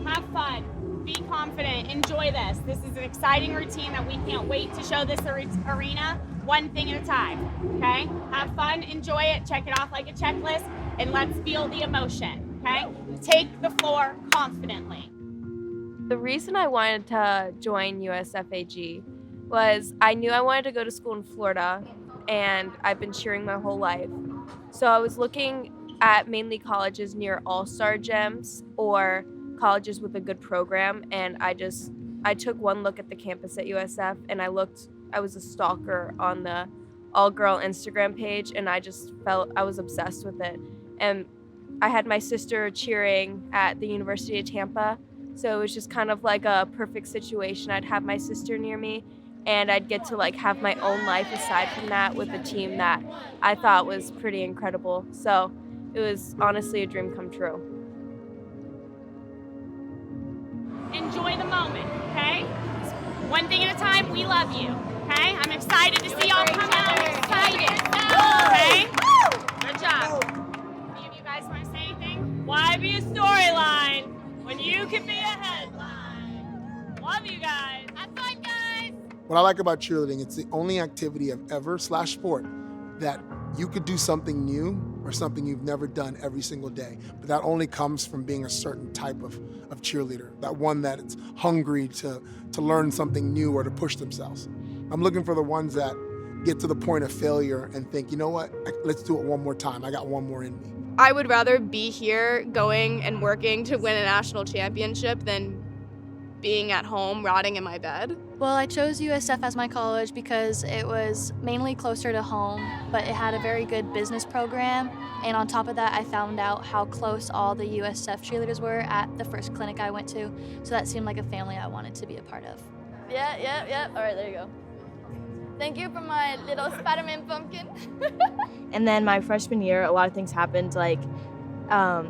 have fun, be confident, enjoy this. This is an exciting routine that we can't wait to show this arena one thing at a time, okay? Have fun, enjoy it, check it off like a checklist, and let's feel the emotion, okay? Take the floor confidently. The reason I wanted to join USFAG was I knew I wanted to go to school in Florida, and I've been cheering my whole life. So I was looking at mainly colleges near all-star gyms or colleges with a good program, and I took one look at the campus at USF, and I was a stalker on the all-girl Instagram page, and I just felt I was obsessed with it. And I had my sister cheering at the University of Tampa, so it was just kind of like a perfect situation. I'd have my sister near me, and I'd get to like have my own life aside from that with a team that I thought was pretty incredible. So it was honestly a dream come true. Enjoy the moment, okay? One thing at a time, we love you, okay? I'm excited to see y'all come out. I'm excited, okay? Good job. Any of you guys want to say anything? Why be a storyline when you can be a headline? Love you guys. Have fun, guys. What I like about cheerleading, it's the only activity I've ever /sport that you could do something new or something you've never done every single day. But that only comes from being a certain type of cheerleader, that one that is hungry to learn something new or to push themselves. I'm looking for the ones that get to the point of failure and think, you know what, let's do it one more time. I got one more in me. I would rather be here going and working to win a national championship than being at home rotting in my bed. Well, I chose USF as my college because it was mainly closer to home, but it had a very good business program. And on top of that, I found out how close all the USF cheerleaders were at the first clinic I went to. So that seemed like a family I wanted to be a part of. Yeah. All right, there you go. Thank you for my little Spider-Man pumpkin. And then my freshman year, a lot of things happened. Like at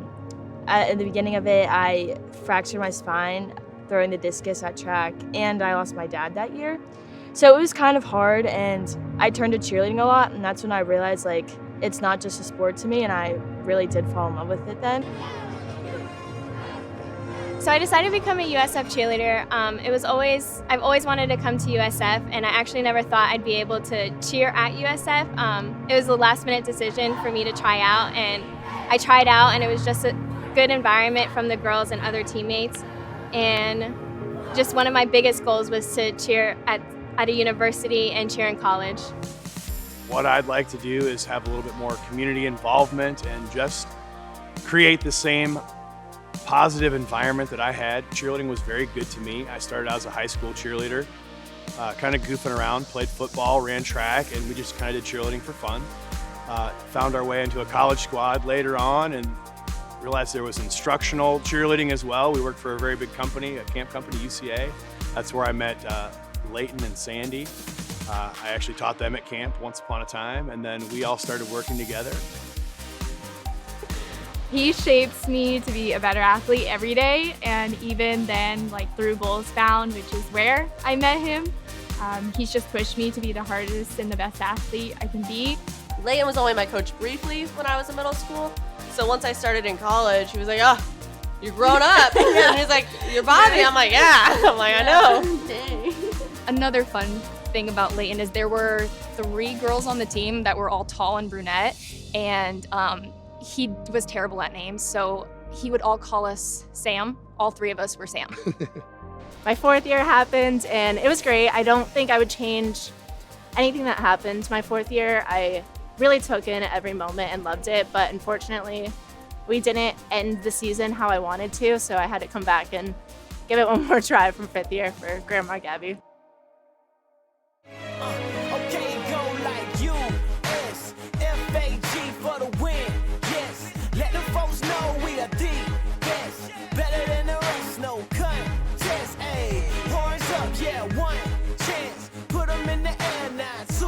the beginning of it, I fractured my spine throwing the discus at track, and I lost my dad that year. So it was kind of hard, and I turned to cheerleading a lot, and that's when I realized like it's not just a sport to me, and I really did fall in love with it then. So I decided to become a USF cheerleader. I've always wanted to come to USF, and I actually never thought I'd be able to cheer at USF. It was a last-minute decision for me to try out, and I tried out, and it was just a good environment from the girls and other teammates. And just one of my biggest goals was to cheer at a university and cheer in college. What I'd like to do is have a little bit more community involvement and just create the same positive environment that I had. Cheerleading was very good to me. I started out as a high school cheerleader, kind of goofing around, played football, ran track, and we just kind of did cheerleading for fun. Found our way into a college squad later on and realized there was instructional cheerleading as well. We worked for a very big company, a camp company, UCA. That's where I met Leighton and Sandy. I actually taught them at camp once upon a time, and then we all started working together. He shapes me to be a better athlete every day, and even then, like through Goals Bound, which is where I met him, he's just pushed me to be the hardest and the best athlete I can be. Leighton was only my coach briefly when I was in middle school. So once I started in college, he was like, oh, you're grown up. And he's like, you're Bobby. I'm like, yeah. I'm like, I know. Dang. Another fun thing about Leighton is there were 3 girls on the team that were all tall and brunette, and he was terrible at names, so he would all call us Sam. All 3 of us were Sam. My 4th year happened, and it was great. I don't think I would change anything that happened. My 4th year, I really took in every moment and loved it, but unfortunately, we didn't end the season how I wanted to, so I had to come back and give it one more try from 5th year for Grandma Gabby. Okay, go like USFAG for the win. Yes, let the folks know we are the best. Better than the rest, no contest. Ayy, horns up, yeah, 1 chance. Put them in the air now, 2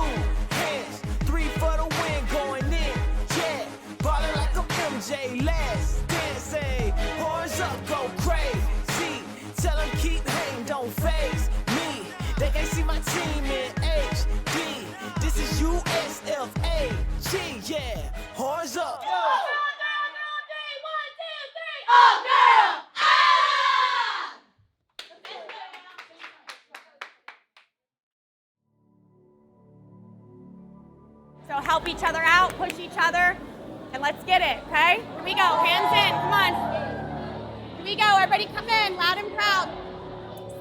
hands. 3 for the win, going in, yeah. Ballin' like I'm MJ, last dance, ayy. Horns up, go crazy. Tell them keep hanging, don't phase me. They can't see my team in HD. This is USFAG, yeah. Horns up. All girl! each other out, push each other, and let's get it, okay? Here we go, hands in, come on. Here we go, everybody come in, loud and proud.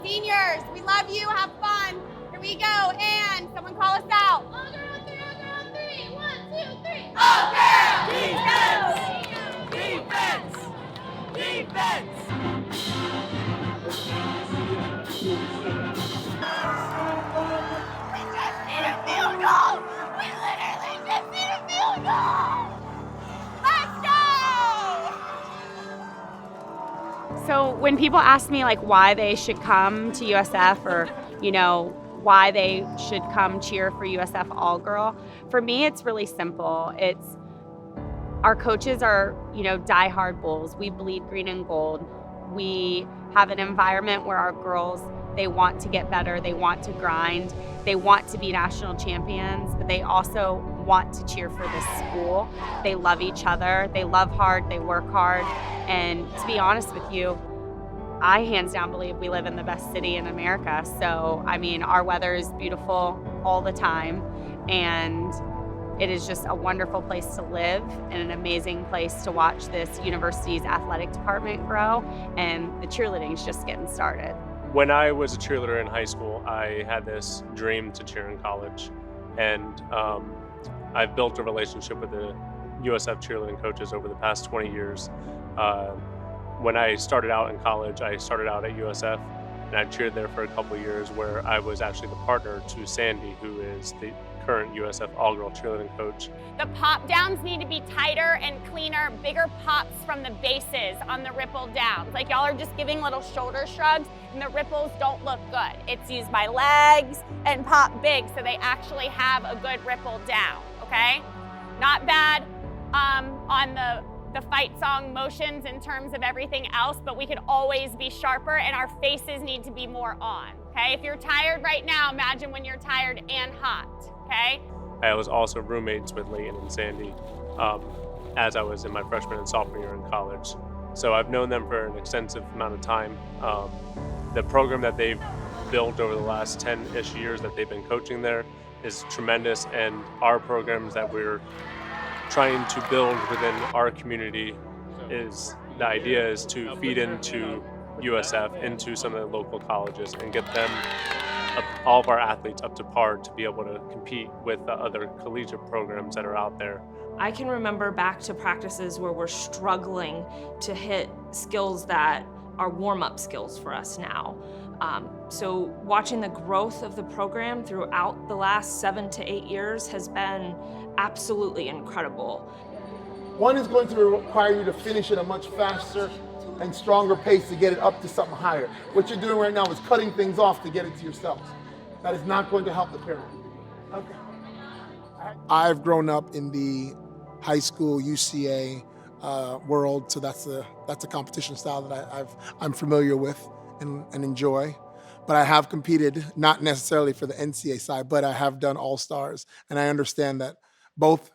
Seniors, we love you, have fun. Here we go, and someone call us out. All girl on three, all girl on three. 1, 2, 3. All girl defense! Defense! We just need a field goal. We literally just need a field goal. Let's go! So when people ask me like why they should come to USF or, you know, why they should come cheer for USF All Girl, for me it's really simple. It's our coaches are, you know, diehard Bulls. We bleed green and gold. We have an environment where our girls, they want to get better, they want to grind, they want to be national champions, but they also want to cheer for this school. They love each other, they love hard, they work hard, and to be honest with you, I hands down believe we live in the best city in America. So, I mean, our weather is beautiful all the time, and it is just a wonderful place to live and an amazing place to watch this university's athletic department grow, and the cheerleading is just getting started. When I was a cheerleader in high school, I had this dream to cheer in college, and I've built a relationship with the USF cheerleading coaches over the past 20 years. When I started out in college, I started out at USF, and I cheered there for a couple of years, where I was actually the partner to Sandy, who is the current USF All Girl Cheerleading coach. The pop downs need to be tighter and cleaner, bigger pops from the bases on the ripple downs. Like y'all are just giving little shoulder shrugs and the ripples don't look good. It's used by legs and pop big so they actually have a good ripple down, okay? Not bad on the fight song motions in terms of everything else, but we could always be sharper and our faces need to be more on, okay? If you're tired right now, imagine when you're tired and hot, okay? I was also roommates with Leighton and Sandy as I was in my freshman and sophomore year in college. So I've known them for an extensive amount of time. The program that they've built over the last 10-ish years that they've been coaching there is tremendous, and our programs that we're trying to build within our community is, the idea is to feed into USF, into some of the local colleges, and get them, all of our athletes, up to par to be able to compete with the other collegiate programs that are out there. I can remember back to practices where we're struggling to hit skills that are warm-up skills for us now. So watching the growth of the program throughout the last 7 to 8 years has been absolutely incredible. One is going to require you to finish at a much faster and stronger pace to get it up to something higher. What you're doing right now is cutting things off to get it to yourselves. That is not going to help the pyramid. Okay. I've grown up in the high school UCA world, so that's a competition style that I'm familiar with and enjoy. But I have competed, not necessarily for the NCAA side, but I have done All-Stars, and I understand that both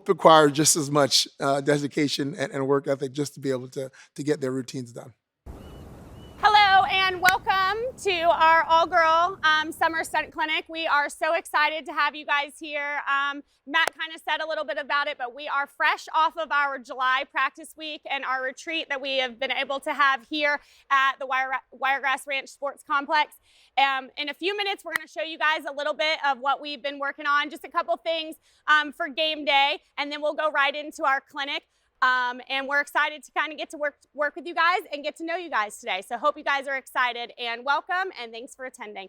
require just as much dedication and work ethic just to be able to get their routines done. Hello and welcome to our all-girl summer stunt clinic. We are so excited to have you guys here. Matt kind of said a little bit about it, but we are fresh off of our July practice week and our retreat that we have been able to have here at the Wiregrass Ranch Sports Complex. In a few minutes, we're going to show you guys a little bit of what we've been working on, just a couple things for game day, and then we'll go right into our clinic. And we're excited to kind of get to work with you guys and get to know you guys today. So hope you guys are excited, and welcome, and thanks for attending.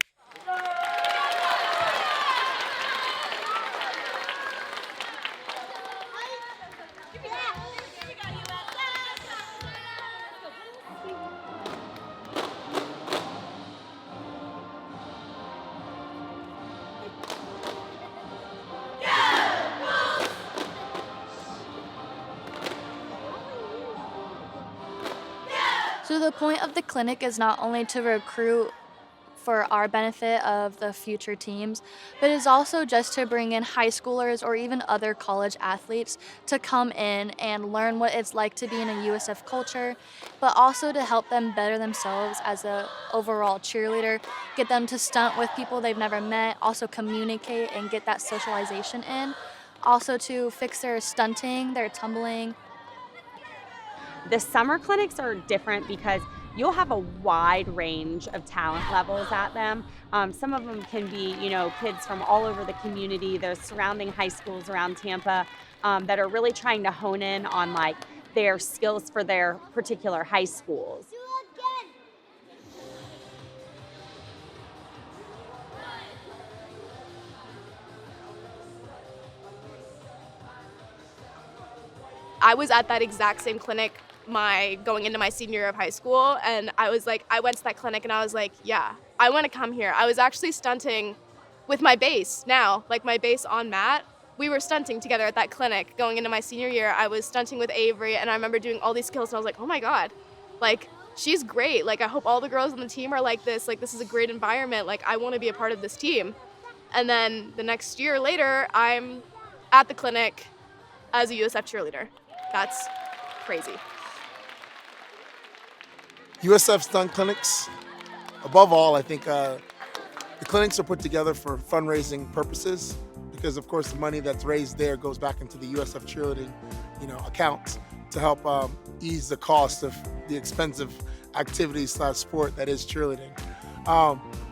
So the point of the clinic is not only to recruit for our benefit of the future teams, but it's also just to bring in high schoolers or even other college athletes to come in and learn what it's like to be in a USF culture, but also to help them better themselves as a overall cheerleader, get them to stunt with people they've never met, also communicate and get that socialization in, also to fix their stunting, their tumbling. The summer clinics are different because you'll have a wide range of talent levels at them. Some of them can be, kids from all over the community, the surrounding high schools around Tampa that are really trying to hone in on like their skills for their particular high schools. I was at that exact same clinic going into my senior year of high school, and I went to that clinic and I was like, yeah, I want to come here. I was actually stunting with my bass now, like my bass on mat. We were stunting together at that clinic going into my senior year. I was stunting with Avery, and I remember doing all these skills, and I was like, oh my God, like, she's great. Like, I hope all the girls on the team are like this. Like, this is a great environment. Like, I want to be a part of this team. And then the next year later, I'm at the clinic as a USF cheerleader. That's crazy. USF stunt clinics, above all, I think the clinics are put together for fundraising purposes because, of course, the money that's raised there goes back into the USF cheerleading, accounts to help ease the cost of the expensive activity/sport that is cheerleading.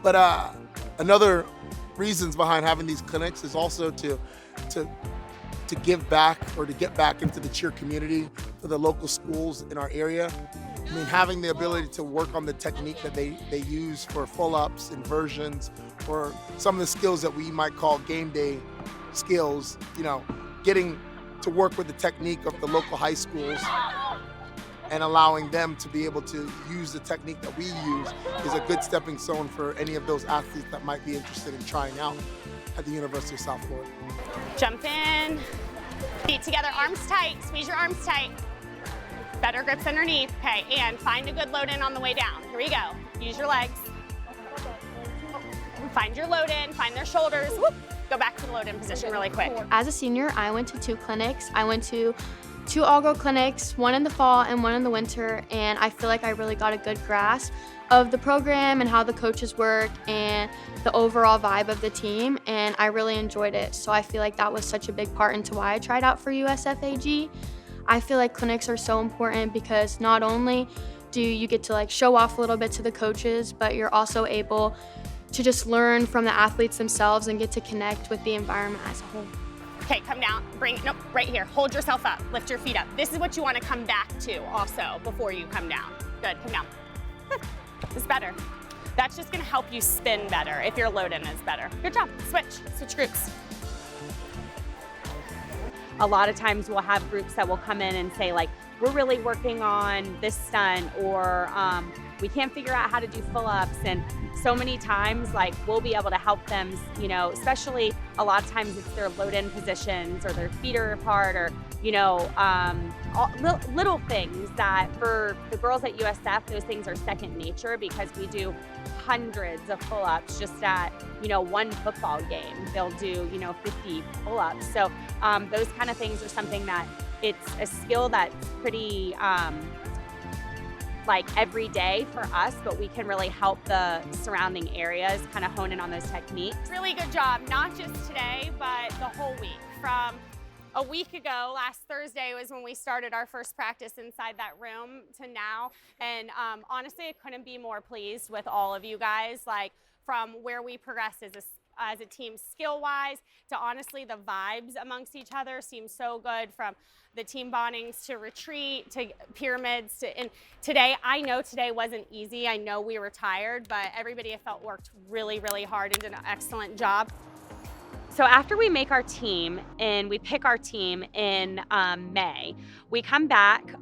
But another reasons behind having these clinics is also to give back or to get back into the cheer community for the local schools in our area. I mean, having the ability to work on the technique that they use for pull-ups, inversions, or some of the skills that we might call game day skills, getting to work with the technique of the local high schools and allowing them to be able to use the technique that we use is a good stepping stone for any of those athletes that might be interested in trying out at the University of South Florida. Jump in, feet together, arms tight, squeeze your arms tight. Better grips underneath, okay, and find a good load in on the way down. Here we go, use your legs. Find your load in, find their shoulders, whoop. Go back to the load in position really quick. As a senior, I went to 2 clinics. I went to 2 all-girl clinics, one in the fall and one in the winter, and I feel like I really got a good grasp of the program and how the coaches work and the overall vibe of the team, and I really enjoyed it. So I feel like that was such a big part into why I tried out for USF AG. I feel like clinics are so important because not only do you get to show off a little bit to the coaches, but you're also able to just learn from the athletes themselves and get to connect with the environment as a whole. Okay, come down, nope, right here. Hold yourself up, lift your feet up. This is what you want to come back to also before you come down. Good, come down. It's better. That's just gonna help you spin better if your load-in is better. Good job, switch groups. A lot of times we'll have groups that will come in and say we're really working on this stunt, or we can't figure out how to do pull-ups, and so many times we'll be able to help them, especially a lot of times it's their load-in positions or their feet are apart, or little things that for the girls at USF, those things are second nature because we do hundreds of pull-ups just at one football game. They'll do 50 pull-ups. So those kind of things are something that it's a skill that's pretty every day for us, but we can really help the surrounding areas kind of hone in on those techniques. Really good job, not just today, but the whole week. From a week ago, last Thursday was when we started our first practice inside that room to now. And honestly, I couldn't be more pleased with all of you guys, from where we progressed as a team skill-wise to honestly the vibes amongst each other seem so good, from the team bondings to retreat to pyramids and today. I know today wasn't easy. I know we were tired, but everybody I felt worked really, really hard and did an excellent job. So after we make our team and we pick our team in May, we come back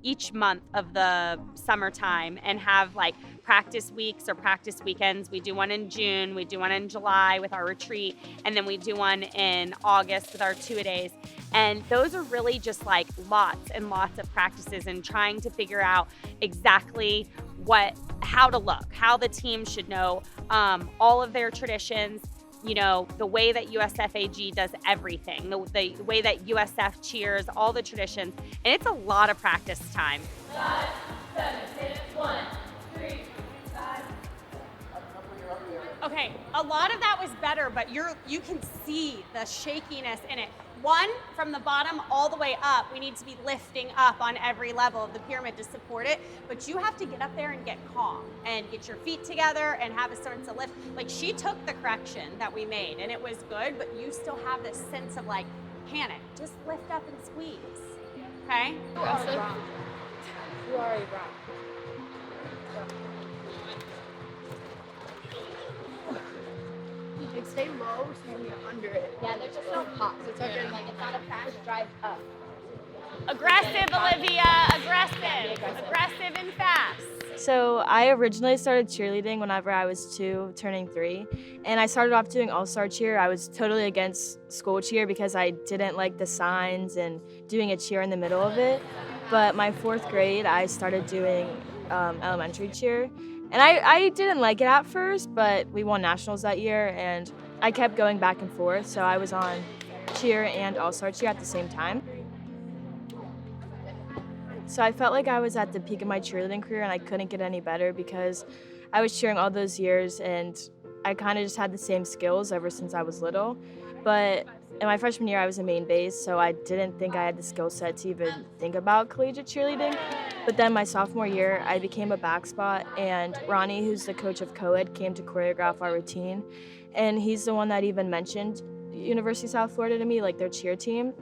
each month of the summertime and have practice weeks or practice weekends. We do one in June, we do one in July with our retreat, and then we do one in August with our 2-a-days. And those are really just lots and lots of practices and trying to figure out exactly what how to look, how the team should know all of their traditions, you know, the way that USF AG does everything, the way that USF cheers, all the traditions, and it's a lot of practice time. 5, 7, 6, 1, 3, 5. Okay, a lot of that was better, but you can see the shakiness in it. One, from the bottom all the way up, we need to be lifting up on every level of the pyramid to support it, but you have to get up there and get calm and get your feet together and have a sense of lift. Like, she took the correction that we made and it was good, but you still have this sense of like panic. Just lift up and squeeze, okay? You already wrong. You already wrong. Like, stay low so you're under it. Yeah, there's just no pops. It's okay. Like, it's not a fast drive up. Aggressive, Olivia, aggressive and fast. So I originally started cheerleading whenever I was 2, turning 3, and I started off doing all-star cheer. I was totally against school cheer because I didn't like the signs and doing a cheer in the middle of it. But my 4th grade, I started doing elementary cheer. And I didn't like it at first, but we won nationals that year, and I kept going back and forth, so I was on cheer and all-star cheer at the same time. So I felt like I was at the peak of my cheerleading career, and I couldn't get any better because I was cheering all those years, and I kind of just had the same skills ever since I was little. But in my freshman year, I was a main base, so I didn't think I had the skill set to even think about collegiate cheerleading. But then my sophomore year, I became a back spot, and Ronnie, who's the coach of co-ed, came to choreograph our routine. And he's the one that even mentioned University of South Florida to me, like their cheer team.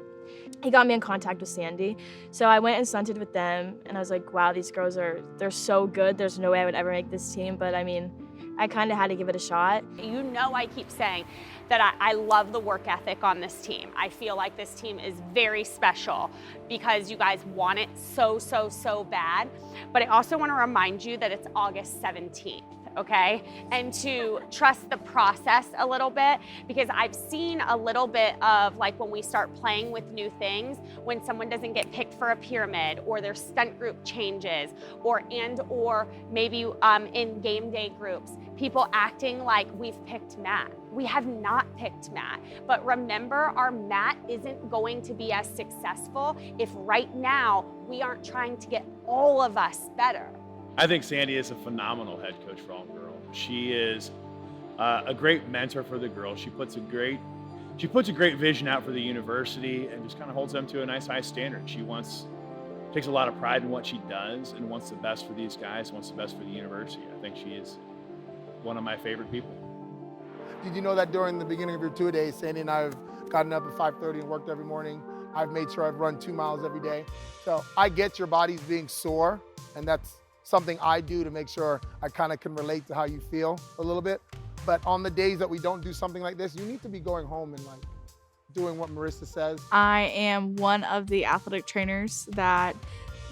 He got me in contact with Sandy. So I went and stunted with them, and I was like, wow, these girls they're so good. There's no way I would ever make this team, but I mean, I kind of had to give it a shot. You know, I keep saying that I love the work ethic on this team. I feel like this team is very special because you guys want it so, so, so bad. But I also want to remind you that it's August 17th. Okay, and to trust the process a little bit, because I've seen a little bit of like when we start playing with new things, when someone doesn't get picked for a pyramid or their stunt group changes, or maybe in game day groups, people acting like we've picked Matt. We have not picked Matt, but remember, our Matt isn't going to be as successful if right now we aren't trying to get all of us better. I think Sandy is a phenomenal head coach for All Girl. She is a great mentor for the girls. She puts a great vision out for the university and just kind of holds them to a nice high standard. She takes a lot of pride in what she does and wants the best for these guys, wants the best for the university. I think she is one of my favorite people. Did you know that during the beginning of your 2-a-days, Sandy and I have gotten up at 5:30 and worked every morning? I've made sure I've run 2 miles every day. So I get your body's being sore, and that's something I do to make sure I kind of can relate to how you feel a little bit. But on the days that we don't do something like this, you need to be going home and like doing what Marissa says. I am one of the athletic trainers that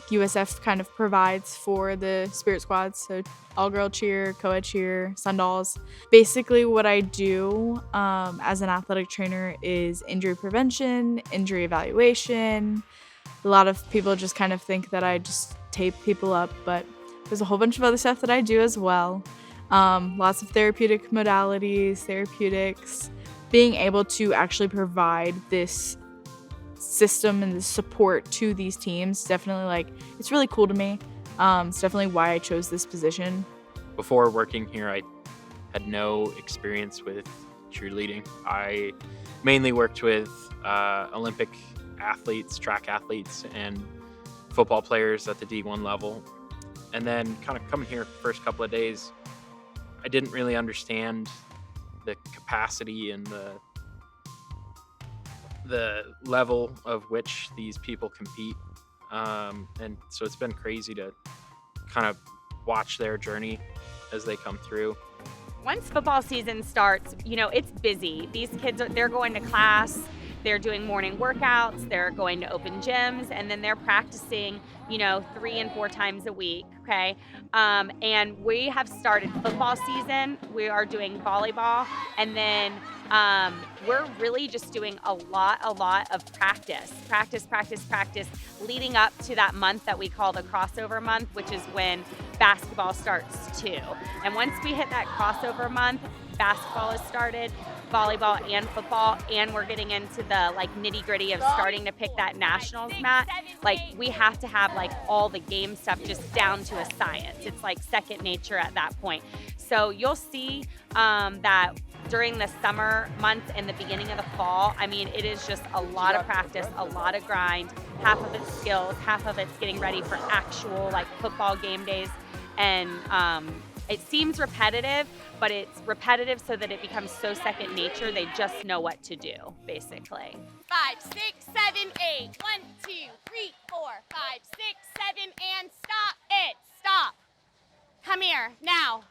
USF kind of provides for the Spirit Squads, so All Girl Cheer, Co-ed Cheer, Sundolls. Basically what I do as an athletic trainer is injury prevention, injury evaluation. A lot of people just kind of think that I just tape people up, but there's a whole bunch of other stuff that I do as well. Lots of therapeutic modalities, therapeutics, being able to actually provide this system and the support to these teams. Definitely, it's really cool to me. It's definitely why I chose this position. Before working here, I had no experience with cheerleading. I mainly worked with Olympic athletes, track athletes, and football players at the D1 level. And then kind of coming here first couple of days, I didn't really understand the capacity and the level of which these people compete. And so it's been crazy to kind of watch their journey as they come through. Once football season starts, it's busy. These kids, they're going to class, they're doing morning workouts, they're going to open gyms, and then they're practicing, 3 and 4 times a week, okay? And we have started football season. We are doing volleyball, and then we're really just doing a lot of practice, leading up to that month that we call the crossover month, which is when basketball starts too. And once we hit that crossover month, basketball has started, volleyball and football, and we're getting into the like nitty gritty of starting to pick that nationals mat. Like we have to have like all the game stuff just down to a science. It's like second nature at that point. So you'll see that during the summer months and the beginning of the fall, I mean, it is just a lot of practice, a lot of grind, half of it's skills, half of it's getting ready for actual like football game days. And it seems repetitive, but it's repetitive so that it becomes so second nature, they just know what to do, basically. 5, 6, 7, 8. 1, 2, 3, 4, 5, 6, 7, and stop it. Stop. Come here, now.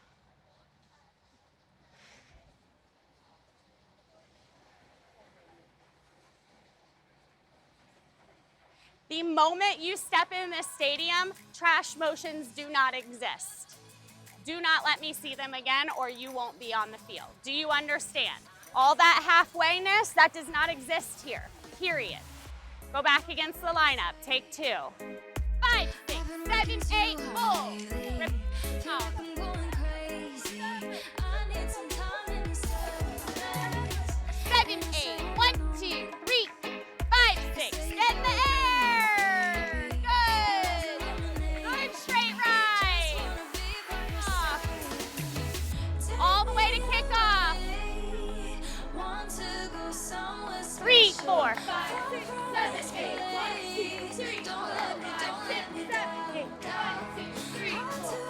The moment you step in this stadium, trash motions do not exist. Do not let me see them again or you won't be on the field. Do you understand? All that halfwayness, that does not exist here, period. Go back against the lineup, take 2. 5, 6, 7, 8, pull. Rip. Oh. 7, 8, 1, 2, 3, 5, 6, get in the air. Good. Good straight rise. All the way to kickoff. 3, 4, 5, 6, 7, 8, 1, 2, 3, 4, 5, 6, 7, 8, 1, 2, 3, 4.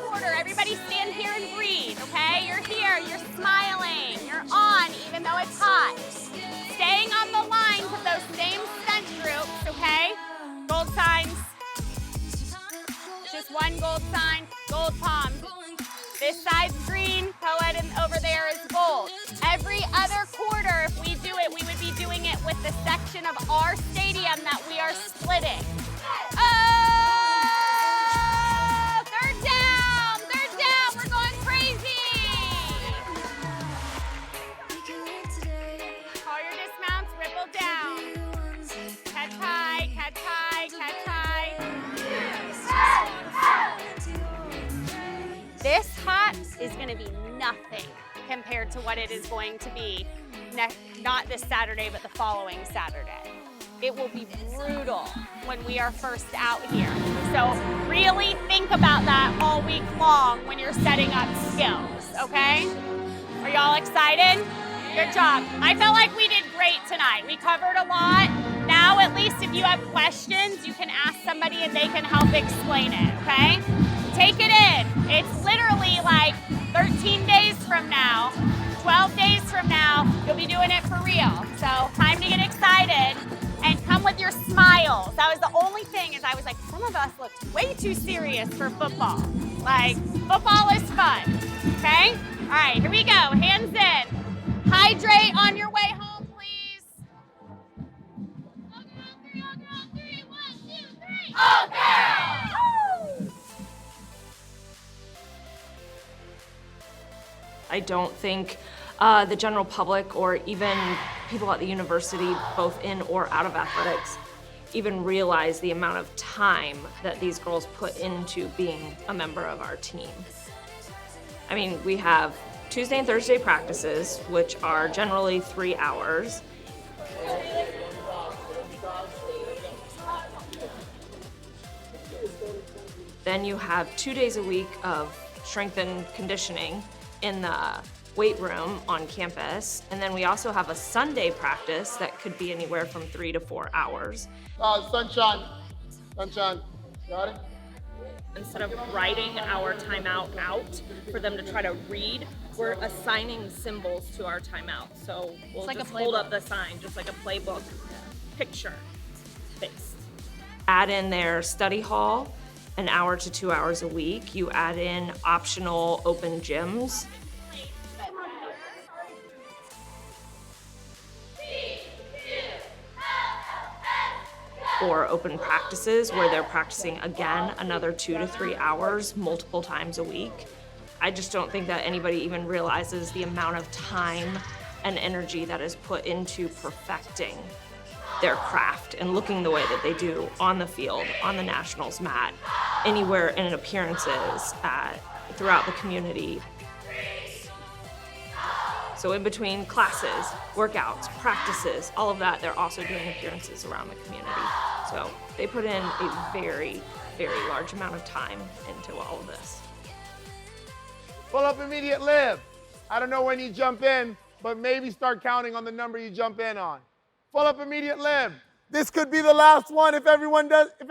Quarter. Everybody stand here and breathe, okay? You're here, you're smiling, you're on, even though it's hot. Staying on the lines of those same stunt groups, okay? Gold signs. Just one gold sign, gold palms. This side's green, co-ed and over there is gold. Every other quarter, if we do it, we would be doing it with the section of our stadium that we are splitting. Oh! Third down! Third down! We're going crazy! Call your dismounts, ripple down. Catch high, catch high, catch high. This hot is going to be nothing compared to what it is going to be not this Saturday, but the following Saturday. It will be brutal when we are first out here. So really think about that all week long when you're setting up skills, okay? Are y'all excited? Good job. I felt like we did great tonight. We covered a lot. Now, at least if you have questions, you can ask somebody and they can help explain it, okay? Take it in. It's literally like 13 days from now, 12 days from now, you'll be doing it for real. So time to get excited and come with your smiles. That was the only thing is I was like, some of us looked way too serious for football. Like, football is fun, okay? All right, here we go, hands in. Hydrate on your way home, please. All girl, 3, all girl, 3, 1, 2, 3. All girl! I don't think the general public or even people at the university, both in or out of athletics, even realize the amount of time that these girls put into being a member of our team. I mean, we have Tuesday and Thursday practices, which are generally 3 hours. Then you have 2 days a week of strength and conditioning in the weight room on campus. And then we also have a Sunday practice that could be anywhere from 3 to 4 hours. Sunshine, got it? Instead of writing our timeout out for them to try to read, we're assigning symbols to our timeout. So we'll like just a hold playbook. up the sign, just like a playbook picture based. Add in their study hall, an hour to 2 hours a week. You add in optional open gyms. Or open practices where they're practicing again another 2 to 3 hours multiple times a week. I just don't think that anybody even realizes the amount of time and energy that is put into perfecting their craft and looking the way that they do on the field, on the Nationals mat, anywhere in appearances throughout the community. So in between classes, workouts, practices, all of that, they're also doing appearances around the community. So they put in a very, very large amount of time into all of this. Pull up immediate lib. I don't know when you jump in, but maybe start counting on the number you jump in on. Pull up immediate lib. This could be the last one if everyone hits. 1,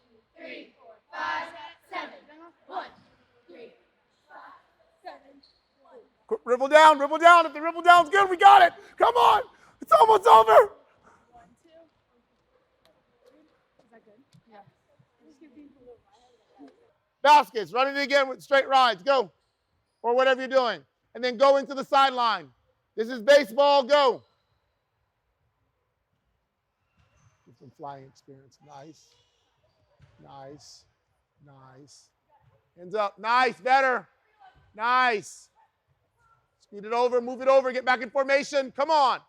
2, 3, 4, 5, 7. 1, 3, 5, 7. Ripple down, ripple down. If the ripple down's good, we got it. Come on. It's almost over. 1, 2. Is that good? Yeah. Baskets, run it again with straight rides, go. Or whatever you're doing. And then go into the sideline. This is baseball, go. Get some flying experience, nice. Nice, nice. Hands up, nice, better. Nice. Speed it over, move it over, get back in formation, come on.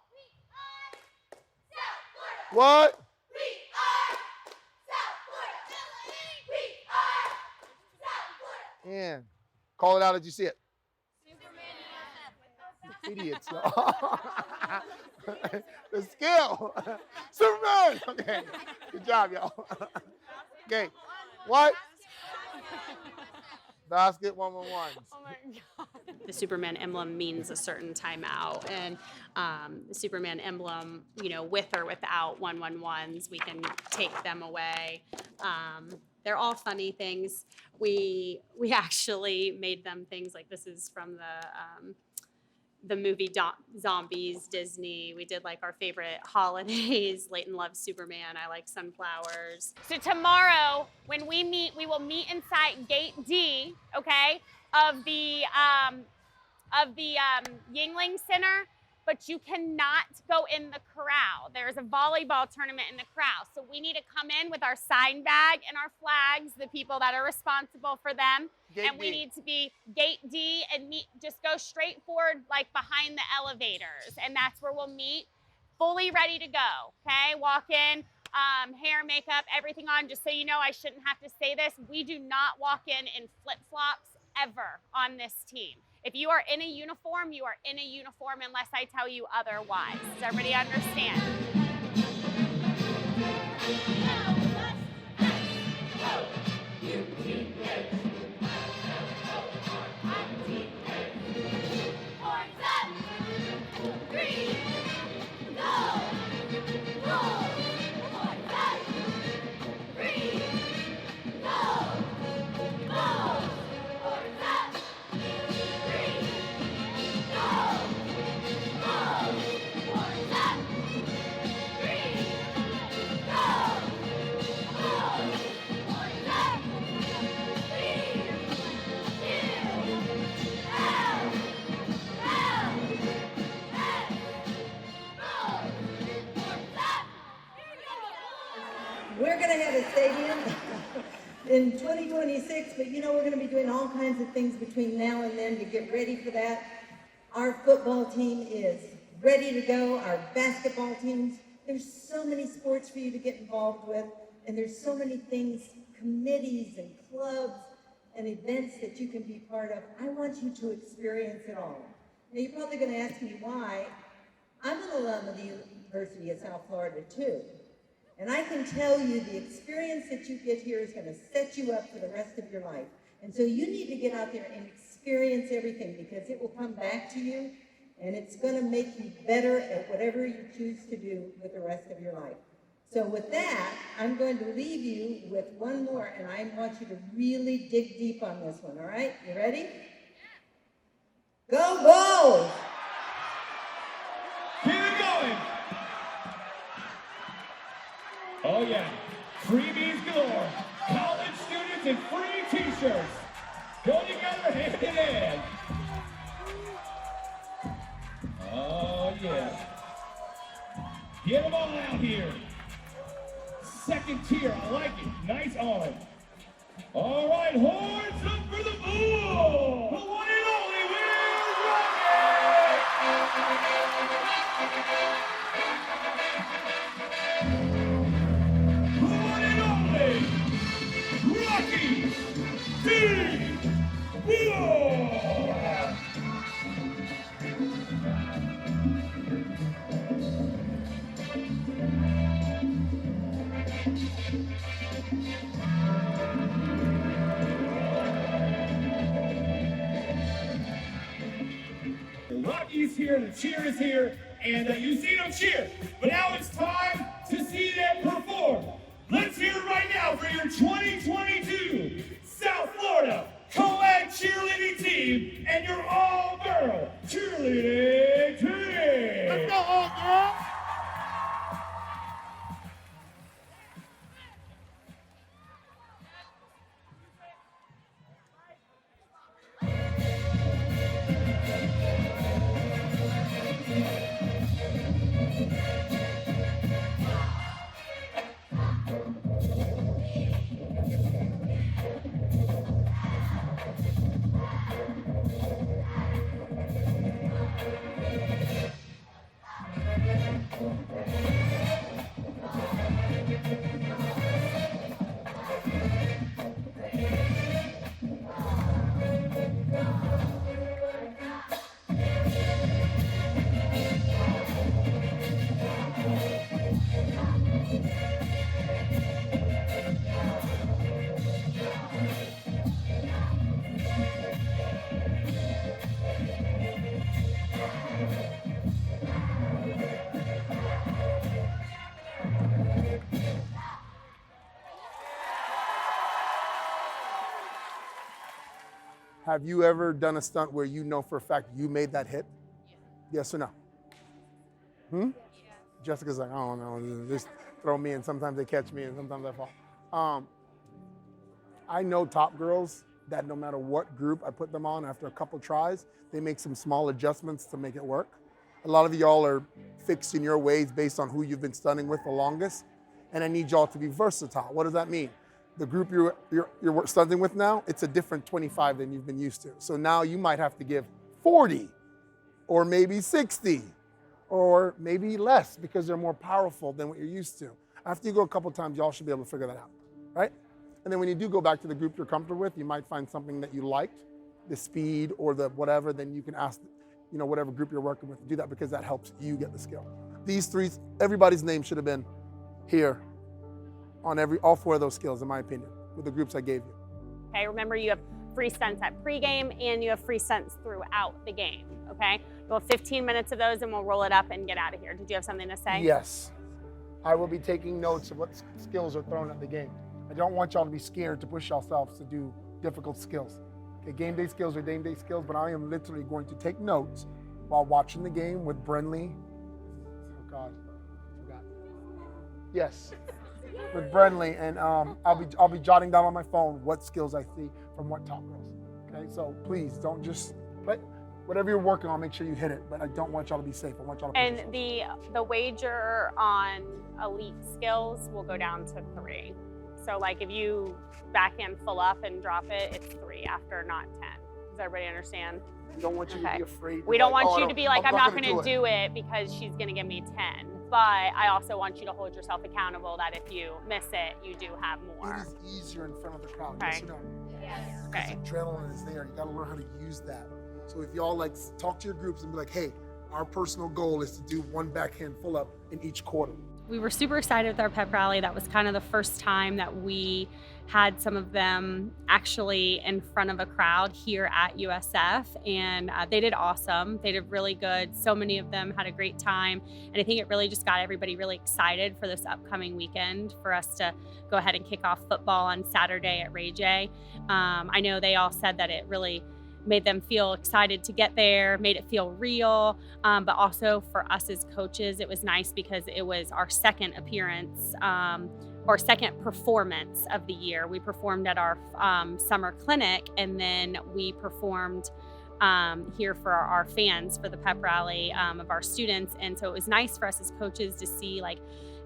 What? And call it out as you see it. Idiots. The skill. Superman. Okay. Good job, y'all. Okay. What? Basket 1-1-1. Oh my God. The Superman emblem means a certain timeout, and the Superman emblem, you know, with or without 1-1-1s, we can take them away. They're all funny things. We actually made them things like this is from the movie Zombies, Disney. We did like our favorite holidays. Leighton loves Superman. I like sunflowers. So tomorrow, when we meet, we will meet inside Gate D, okay, of the Yingling Center. But you cannot go in the corral. There's a volleyball tournament in the corral. So we need to come in with our sign bag and our flags, the people that are responsible for them. Gate and we D. need to be Gate D and just go straight forward, like behind the elevators. And that's where we'll meet, fully ready to go, okay? Walk in, hair, makeup, everything on. Just so you know, I shouldn't have to say this. We do not walk in flip-flops ever on this team. If you are in a uniform, you are in a uniform unless I tell you otherwise. Does everybody understand? We're going to have a stadium in 2026, but you know, we're going to be doing all kinds of things between now and then to get ready for that. Our football team is ready to go, our basketball teams. There's so many sports for you to get involved with, and there's so many things, committees and clubs and events that you can be part of. I want you to experience it all. Now, you're probably going to ask me why. I'm an alum of the University of South Florida, too. And I can tell you the experience that you get here is going to set you up for the rest of your life. And so you need to get out there and experience everything, because it will come back to you, and it's going to make you better at whatever you choose to do with the rest of your life. So with that, I'm going to leave you with one more, and I want you to really dig deep on this one, all right? You ready? Go Bulls! Keep it going! Oh yeah, freebies galore. College students and free t-shirts. Go together hand in hand. Oh yeah. Get them all out here. Second tier, I like it. Nice arm. All right, horns up for the Bulls. The one and only Will Rocket. Rocky D. Whoa! Rocky's here, the cheer is here, and you've seen them cheer. But now it's time to see them perform. Let's hear it right now for your 2022 South Florida Co-Ed Cheerleading Team and your all-girl cheerleading team. Let's go, all-girl! Have you ever done a stunt where you know for a fact you made that hit? Yes or no? Jessica's like, I don't know, just throw me, and sometimes they catch me, and sometimes I fall. I know top girls that no matter what group I put them on, after a couple tries, they make some small adjustments to make it work. A lot of y'all are fixed in your ways based on who you've been stunting with the longest, and I need y'all to be versatile. What does that mean? The group you're stunting with now, it's a different 25 than you've been used to. So now you might have to give 40 or maybe 60 or maybe less because they're more powerful than what you're used to. After you go a couple times, y'all should be able to figure that out, right? And then when you do go back to the group you're comfortable with, you might find something that you liked, the speed or the whatever, then you can ask, whatever group you're working with to do that because that helps you get the skill. These three, everybody's name should have been here on all four of those skills, in my opinion, with the groups I gave you. Okay, remember you have free stunts at pregame and you have free stunts throughout the game, okay? We'll have 15 minutes of those and we'll roll it up and get out of here. Did you have something to say? Yes. I will be taking notes of what skills are thrown at the game. I don't want y'all to be scared to push yourselves to do difficult skills. Okay, game day skills are game day skills, but I am literally going to take notes while watching the game with Brenly. Oh God, I forgot. Yes. With Brenly, and I'll be jotting down on my phone what skills I see from what top girls. Okay, so please don't just whatever you're working on, make sure you hit it. But I don't want y'all to be safe. I want y'all to. And the wager on elite skills will go down to 3. So like if you backhand full up and drop it, it's 3 after, not 10. Does everybody understand? We don't want you to be afraid. We don't want you to be like, I'm not going to do it because she's going to give me 10. But I also want you to hold yourself accountable that if you miss it, you do have more. It is easier in front of the crowd. Okay. Yes or no? Yes. Because Okay. adrenaline is there. You got to learn how to use that. So if y'all talk to your groups and be like, hey, our personal goal is to do 1 backhand full up in each quarter. We were super excited with our pep rally. That was kind of the first time that we had some of them actually in front of a crowd here at USF, and they did awesome. They did really good. So many of them had a great time, and I think it really just got everybody really excited for this upcoming weekend for us to go ahead and kick off football on Saturday at Ray J. I know they all said that it really made them feel excited to get there, made it feel real, but also for us as coaches, it was nice because it was our second appearance or second performance of the year. We performed at our summer clinic, and then we performed here for our fans for the pep rally of our students. And so it was nice for us as coaches to see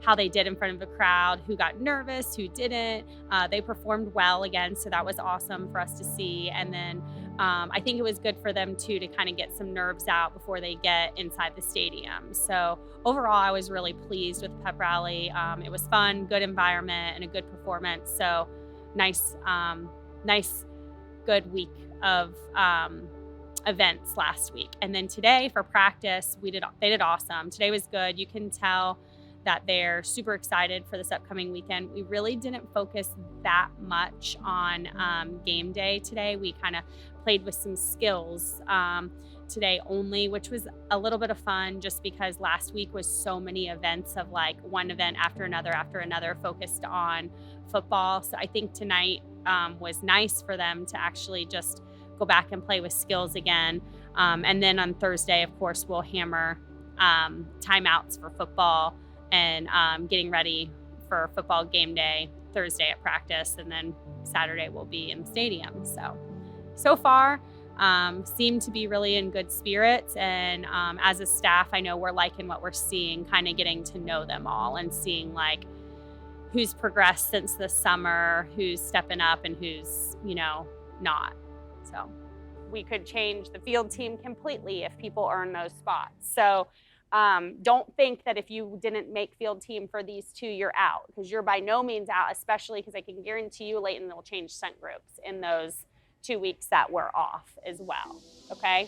how they did in front of the crowd, who got nervous, who didn't. They performed well again, so that was awesome for us to see. And then I think it was good for them too to kind of get some nerves out before they get inside the stadium. So overall, I was really pleased with the pep rally. It was fun, good environment, and a good performance. So nice, good week of events last week. And then today for practice, they did awesome. Today was good. You can tell that they're super excited for this upcoming weekend. We really didn't focus that much on game day today. We kind of played with some skills today only, which was a little bit of fun just because last week was so many events of like one event after another focused on football. So I think tonight was nice for them to actually just go back and play with skills again. And then on Thursday, of course, we'll hammer timeouts for football and getting ready for football game day Thursday at practice, and then Saturday we'll be in the stadium. So far, seem to be really in good spirits, and as a staff, I know we're liking what we're seeing, kind of getting to know them all and seeing like who's progressed since the summer, who's stepping up, and who's, not. So we could change the field team completely if people earn those spots. So don't think that if you didn't make field team for these two, you're out, because you're by no means out, especially because I can guarantee you Leighton will change stunt groups in those 2 weeks that we're off as well, okay?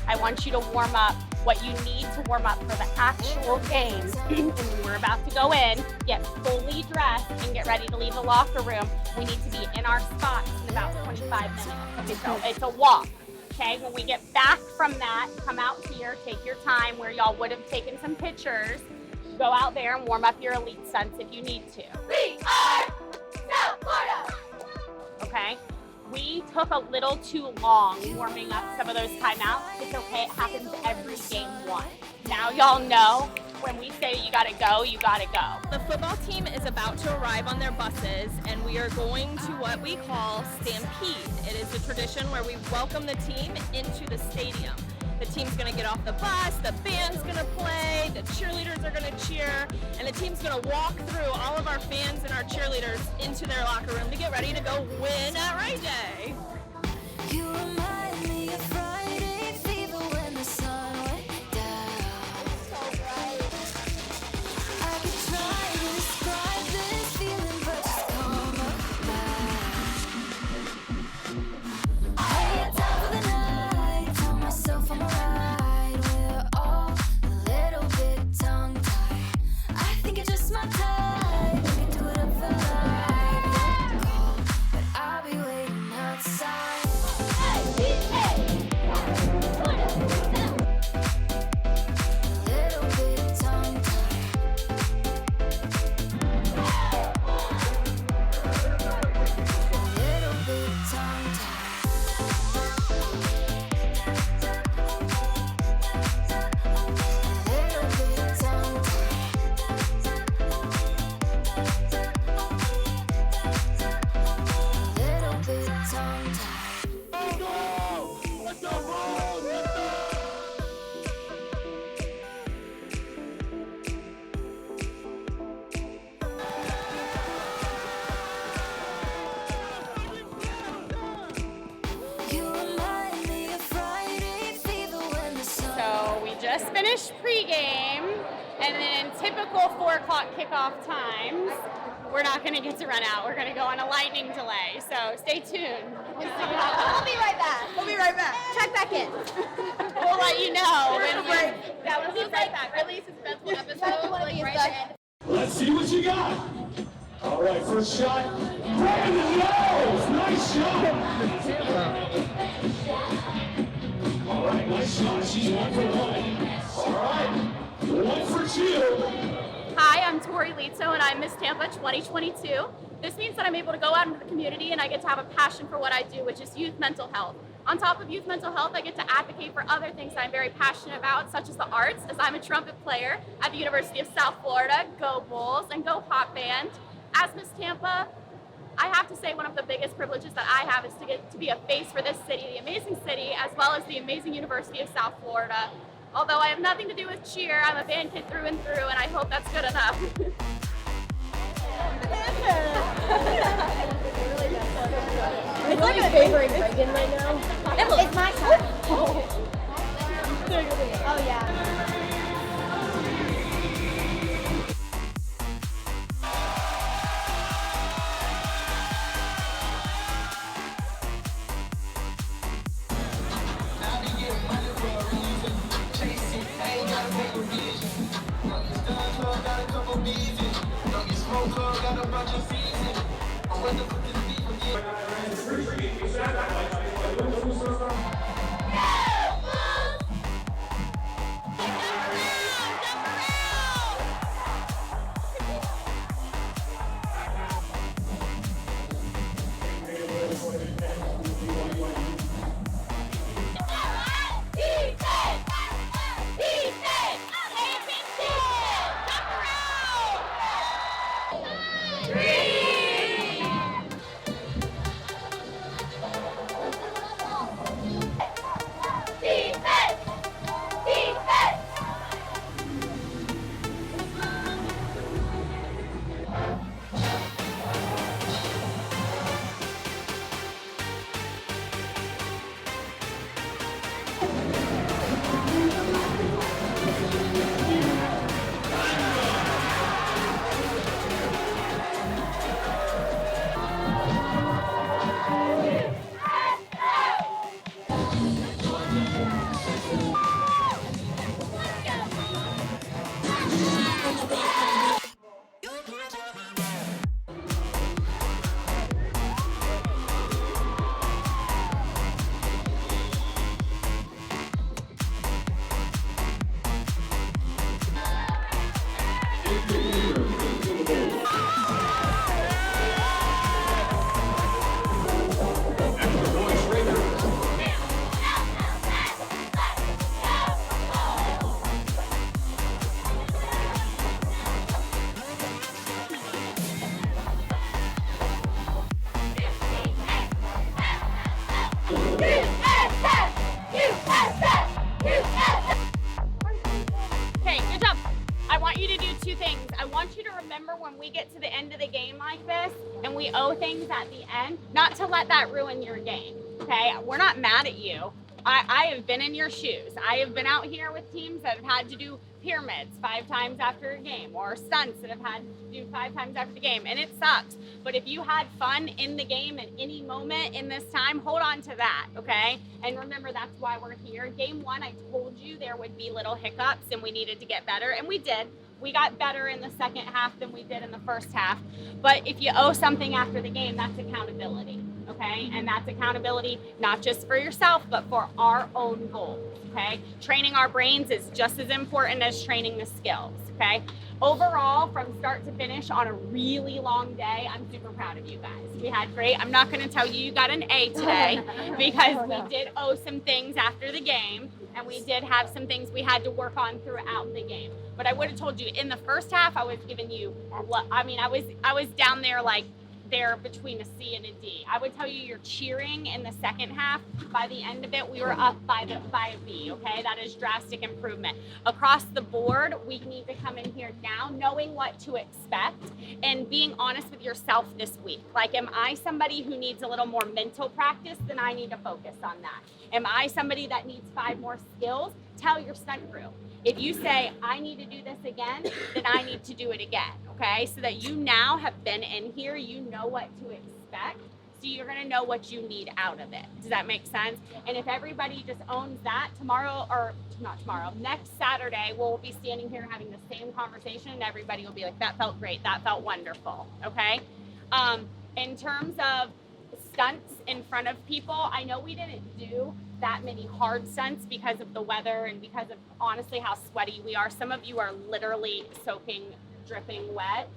I want you to warm up what you need to warm up for the actual game. And when we're about to go in, get fully dressed and get ready to leave the locker room. We need to be in our spots in about 25 minutes. Okay, so it's a walk. Okay, when we get back from that, come out here, take your time where y'all would have taken some pictures. Go out there and warm up your elite stunts if you need to. We are South Florida! Okay? We took a little too long warming up some of those timeouts. It's okay, it happens every game one. Now y'all know when we say you gotta go, you gotta go. The football team is about to arrive on their buses, and we are going to what we call Stampede. It is a tradition where we welcome the team into the stadium. The team's gonna get off the bus, the band's gonna play, the cheerleaders are gonna cheer, and the team's gonna walk through all of our fans and our cheerleaders into their locker room to get ready to go win at Ray Day. You remind me of Friday fever when the sun went down. So bright. I could try to describe this feeling, but just come back. I get down for the night, tell myself I'm alright. We're all a little bit tongue-tied. I think it's just my type. We can do it up for life. But I'll be waiting outside. Just finished pregame, and then in typical 4 o'clock kickoff times, we're not going to get to run out. We're going to go on a lightning delay. So stay tuned. We'll be right back. We'll be right back. Check back in. We'll let you know. Yeah, we'll be right back. Really suspenseful episode. Like right at the end. Let's see what you got. All right, first shot. Brandon Knowles. Nice shot. All right, nice shot. She's 1 for 1. All right, 1 for 2. Hi, I'm Tori Lito, and I'm Miss Tampa 2022. This means that I'm able to go out into the community and I get to have a passion for what I do, which is youth mental health. On top of youth mental health, I get to advocate for other things that I'm very passionate about, such as the arts, as I'm a trumpet player at the University of South Florida. Go Bulls and go Hot Band. As Miss Tampa, I have to say one of the biggest privileges that I have is to get to be a face for this city, the amazing city, as well as the amazing University of South Florida. Although I have nothing to do with cheer, I'm a band kid through and through, and I hope that's good enough. It's like a favoring Reagan right now. It's my turn. Oh yeah. Okay, good job. I want you to do two things. I want you to remember when we get to the end of the game like this and we owe things at the end, not to let that ruin your game, okay? We're not mad at you. I have been in your shoes. I have been out here with teams that have had to do pyramids 5 times after a game, or stunts that have had to do 5 times after the game, and it sucks. But if you had fun in the game at any moment in this time, hold on to that, okay? And remember, that's why we're here. Game 1, I told you there would be little hiccups and we needed to get better, and we did. We got better in the second half than we did in the first half. But if you owe something after the game, that's accountability, okay? And that's accountability not just for yourself, but for our own goals, okay? Training our brains is just as important as training the skills, okay? Overall, from start to finish on a really long day, I'm super proud of you guys. We had great. I'm not going to tell you got an A today because we did owe some things after the game, and we did have some things we had to work on throughout the game. But I would have told you in the first half, I was giving you, I was down there like there between a C and a D. I would tell you you're cheering in the second half. By the end of it, we were up by a B, okay? That is drastic improvement. Across the board, we need to come in here now knowing what to expect and being honest with yourself this week. Like, am I somebody who needs a little more mental practice? Then I need to focus on that. Am I somebody that needs 5 more skills? Tell your stunt crew. If you say, I need to do this again, then I need to do it again, okay? So that you now have been in here, you know what to expect. So you're gonna know what you need out of it. Does that make sense? And if everybody just owns that, tomorrow, or not tomorrow, next Saturday, we'll be standing here having the same conversation and everybody will be like, that felt great, that felt wonderful, okay? In terms of stunts in front of people, I know we didn't do that many hard stunts because of the weather and because of honestly how sweaty we are. Some of you are literally soaking, dripping wet.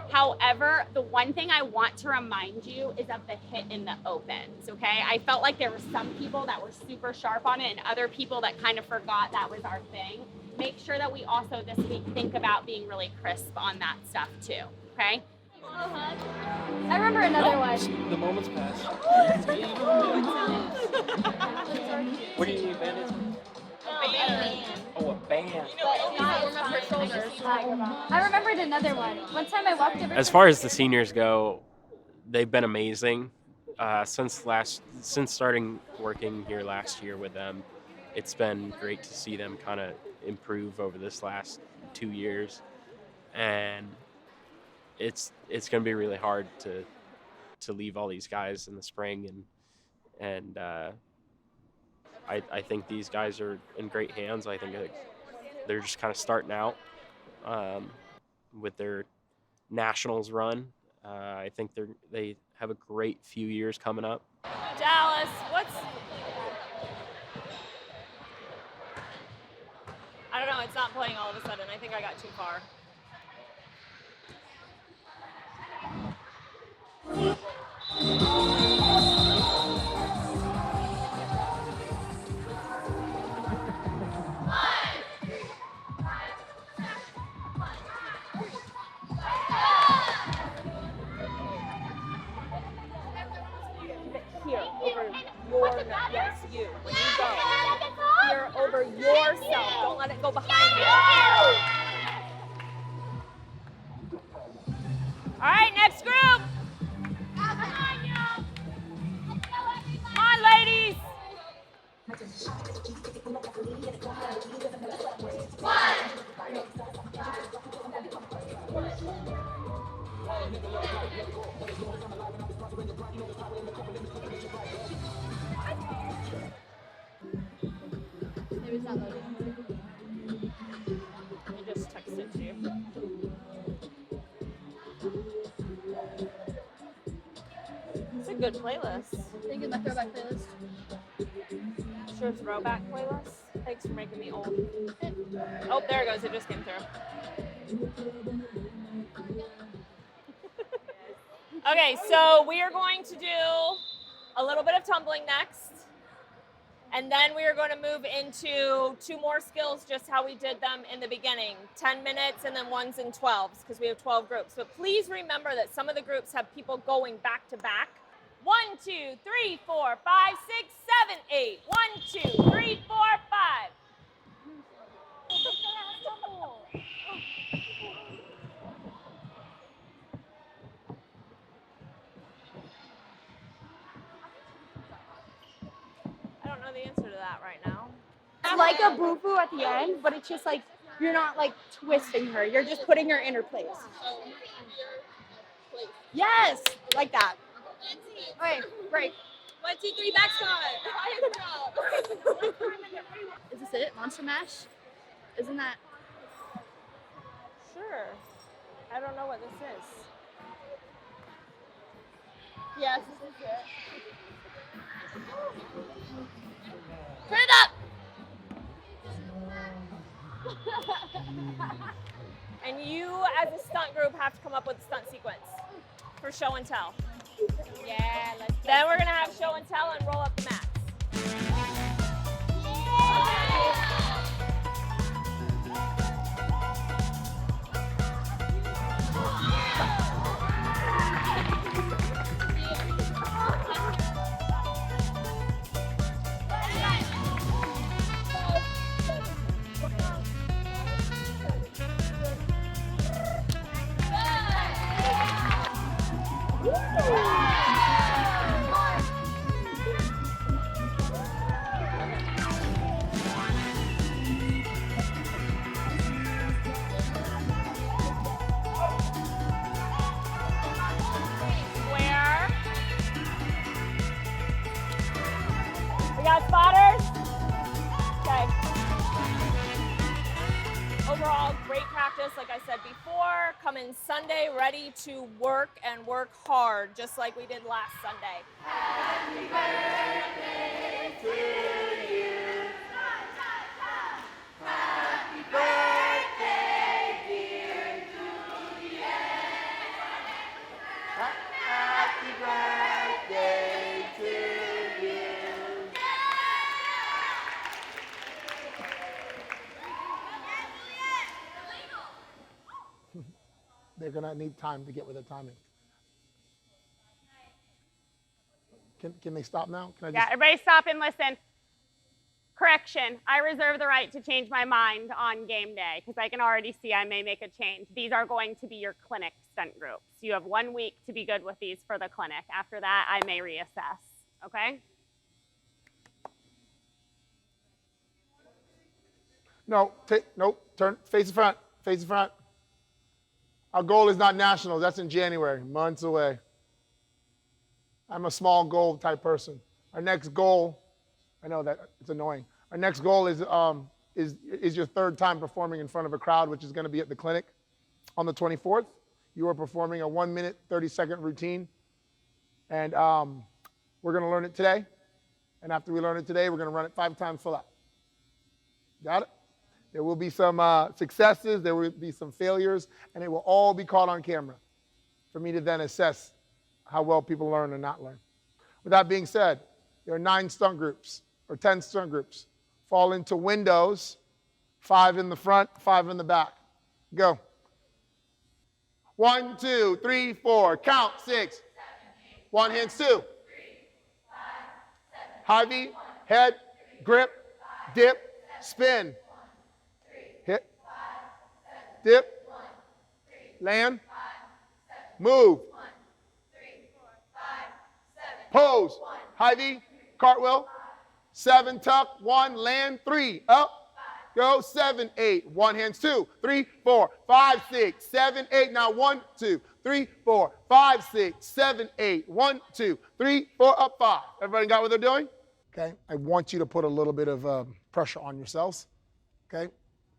However, the one thing I want to remind you is of the hit in the opens, okay? I felt like there were some people that were super sharp on it and other people that kind of forgot that was our thing. Make sure that we also this week think about being really crisp on that stuff too, okay? I remember another one. The moment's passed. What do you need, bandits? Oh, a band. I remembered another one. One time I walked over. As far as the seniors go, they've been amazing. Since starting working here last year with them, it's been great to see them kind of improve over this last 2 years, and it's going to be really hard to leave all these guys in the spring, and I think these guys are in great hands. I think they're just kind of starting out with their nationals run. I think they have a great few years coming up. Dallas, I don't know, it's not playing all of a sudden. I think I got too far. Yes, you. When you go, here over yourself. Don't let it go behind you. All right, next group. Come on, ladies. I just texted you. It's a good playlist. Think it's my throwback playlist. Sure, throwback playlist. Thanks for making me old. Oh, there it goes. It just came through. Okay, so we are going to do a little bit of tumbling next. And then we are going to move into 2 more skills, just how we did them in the beginning. 10 minutes and then 1s and 12s, because we have 12 groups. But please remember that some of the groups have people going back to back. 1, 2, 3, 4, 5, 6, 7, 8. 1, 2, 3, 4, 5. I don't know the answer to that right now. It's like a boo-boo at the end, but it's just like, you're not like twisting her. You're just putting her in her place. Yes, like that. Okay, break. 1, 2, 3, back squat. Is this it? Monster Mash? Isn't that? Sure. I don't know what this is. Yes, this is it. Turn it up! And you, as a stunt group, have to come up with a stunt sequence for show and tell. Yeah, let's go. Then we're gonna have show and tell and roll up the mats. practice, like I said before, come in Sunday ready to work and work hard, just like we did last Sunday. Happy birthday to you. Happy birthday, dear Juliet. Happy birthday to you. They're going to need time to get with the timing. Can they stop now? Can I just... Yeah, everybody stop and listen. Correction, I reserve the right to change my mind on game day because I can already see I may make a change. These are going to be your clinic stunt groups. You have 1 week to be good with these for the clinic. After that, I may reassess, okay? No, turn, face the front, face the front. Our goal is not nationals. That's in January, months away. I'm a small goal type person. Our next goal, I know that it's annoying. Our next goal is your 3rd time performing in front of a crowd, which is going to be at the clinic on the 24th. You are performing a 1-minute, 30-second routine. And we're going to learn it today. And after we learn it today, we're going to run it 5 times full out. Got it? There will be some successes, there will be some failures, and it will all be caught on camera for me to then assess how well people learn or not learn. With that being said, there are 9 stunt groups, or 10 stunt groups. Fall into windows, 5 in the front, 5 in the back. Go. 1, 2, 3, 4, count, 6. 1 hands, 2. High V, head, grip, dip, spin. Hit, dip, land, move, pose, high V, cartwheel, 7, tuck, 1, land, 3, up, go, 7, 8, 1 hands, 2, 3, 4, 5, 6, 7, 8, now 1, 2, 3, 4, 5, 6, 7, 8, 1, 2, 3, 4, up, 5. Everybody got what they're doing? Okay, I want you to put a little bit of pressure on yourselves, okay?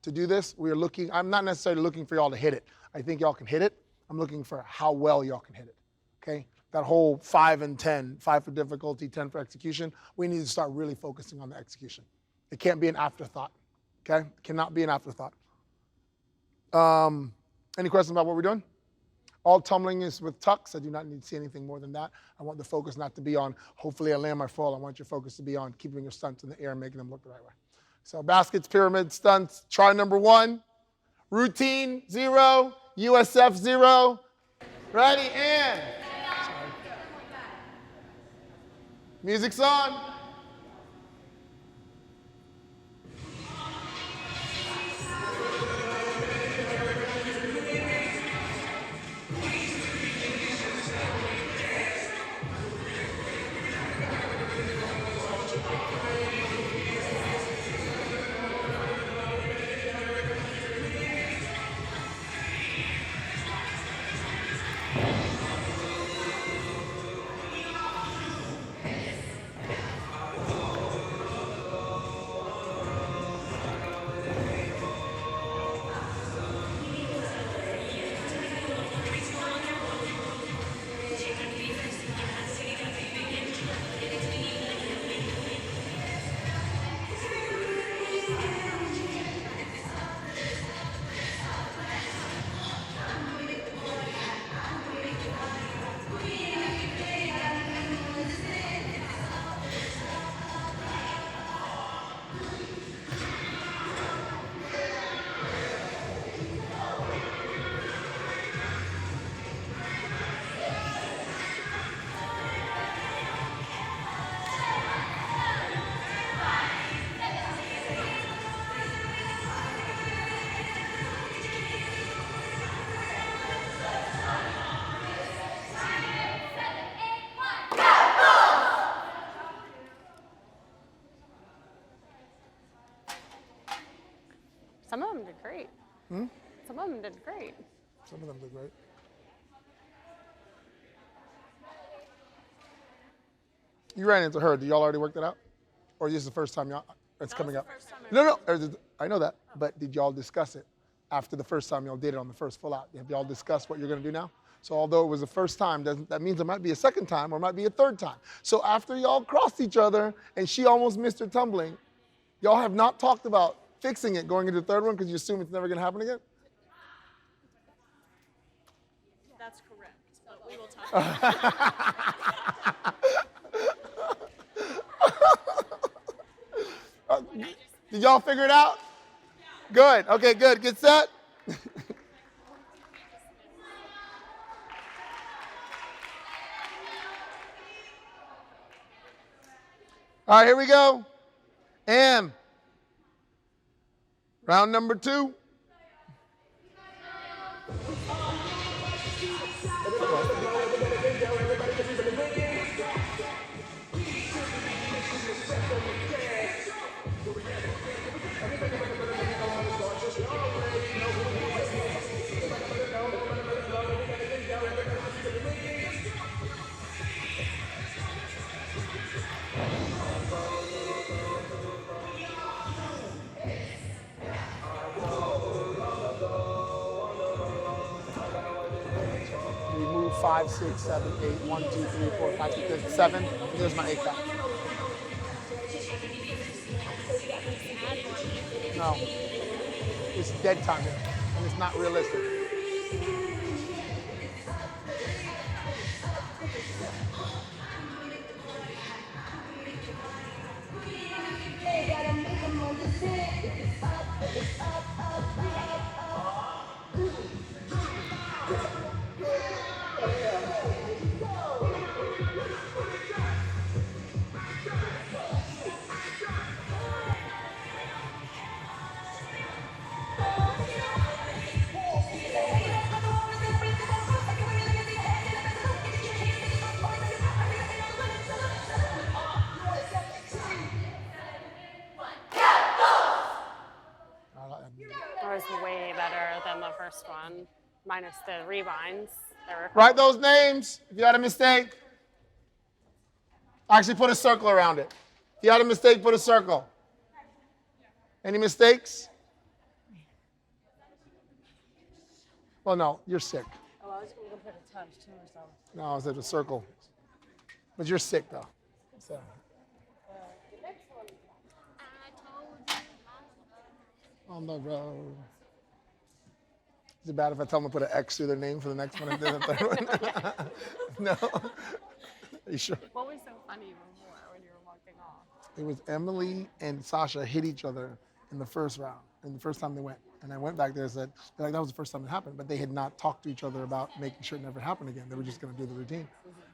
To do this, we are looking, I'm not necessarily looking for y'all to hit it. I think y'all can hit it. I'm looking for how well y'all can hit it, okay? That whole 5 and 10, 5 for difficulty, 10 for execution, we need to start really focusing on the execution. It can't be an afterthought, okay? It cannot be an afterthought. Any questions about what we're doing? All tumbling is with tucks. I do not need to see anything more than that. I want the focus not to be on, hopefully I land my fall. I want your focus to be on keeping your stunts in the air and making them look the right way. So baskets, pyramids, stunts, try number 1. Routine, 0. USF, 0. Ready, and. Sorry. Music's on. Some of them did great. Some of them did great. Some of them did great. You ran into her. Did y'all already work that out? Or is this the first time y'all, it's coming up? No, I know that. But did y'all discuss it after the first time y'all did it on the first full out? Have y'all discussed what you're going to do now? So although it was the first time, that means it might be a second time or it might be a third time. So after y'all crossed each other and she almost missed her tumbling, y'all have not talked about fixing it going into the third one because you assume it's never going to happen again? That's correct, but we will talk about it. Did y'all figure it out? Good. Okay, good. Get set. All right, here we go. And round number 2. We move 5, 6, 7, 8, 1, 2, 3, 4, 5, 6, 7. Here's my 8 count. No. It's dead time here, and it's not realistic. That was way better than the first one, minus the rewinds. Write those names if you had a mistake. Actually, put a circle around it. If you had a mistake, put a circle. Any mistakes? Well, no, you're sick. Oh, I was going to put a touch too or something. No, I said a circle. But you're sick, though. So. On the road. Is it bad if I tell them to put an X through their name for the next one and then the third one? No? Are you sure? What was so funny before when you were walking off? It was Emily and Sasha hit each other in the first round, and the first time they went. And I went back there and said, that was the first time it happened, but they had not talked to each other about making sure it never happened again. They were just going to do the routine.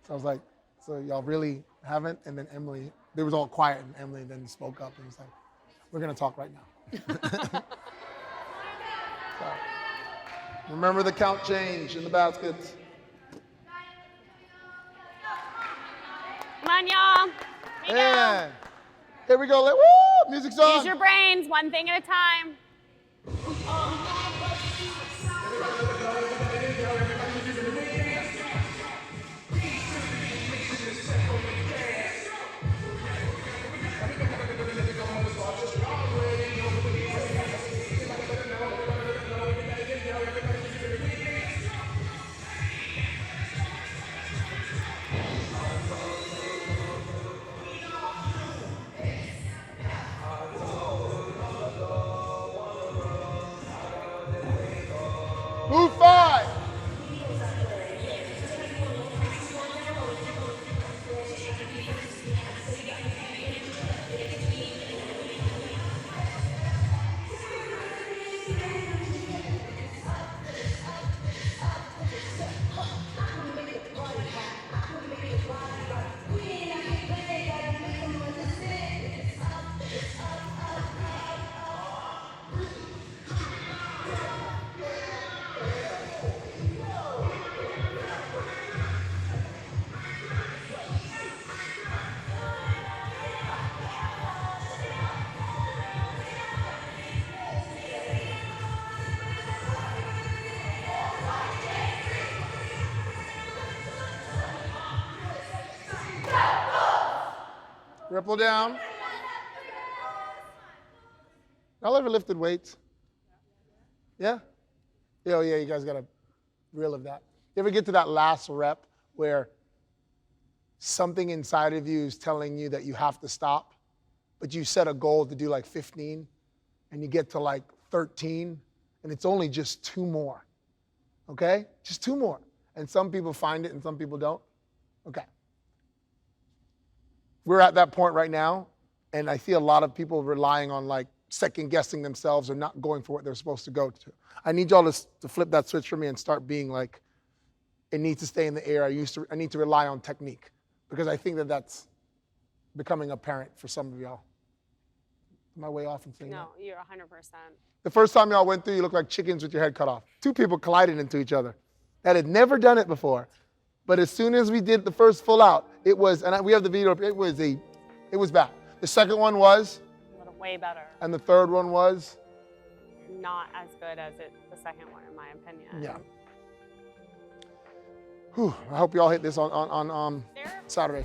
So I was like, so y'all really haven't? And then Emily, they was all quiet, and Emily then spoke up and was like, we're going to talk right now. So, remember the count change in the baskets. Come on, y'all. Here we go. And here we go. Woo! Music's on. Use your brains, one thing at a time. Move 5. Ripple down. Y'all ever lifted weights? Yeah? Oh yeah, you guys gotta relive that. You ever get to that last rep where something inside of you is telling you that you have to stop, but you set a goal to do like 15, and you get to like 13, and it's only just 2 more, okay? Just 2 more. And some people find it and some people don't. Okay. We're at that point right now, and I see a lot of people relying on like second guessing themselves or not going for what they're supposed to go to. I need y'all to flip that switch for me and start being like, it needs to stay in the air. I need to rely on technique, because I think that that's becoming apparent for some of y'all. Am I way off in saying that? No, you're 100%. The first time y'all went through, you looked like chickens with your head cut off. 2 people collided into each other that had never done it before. But as soon as we did the first full out, it was, and we have the video, it was bad. The second one was? Way better. And the third one was? Not as good as the second one, in my opinion. Yeah. Whew, I hope y'all hit this on Saturday.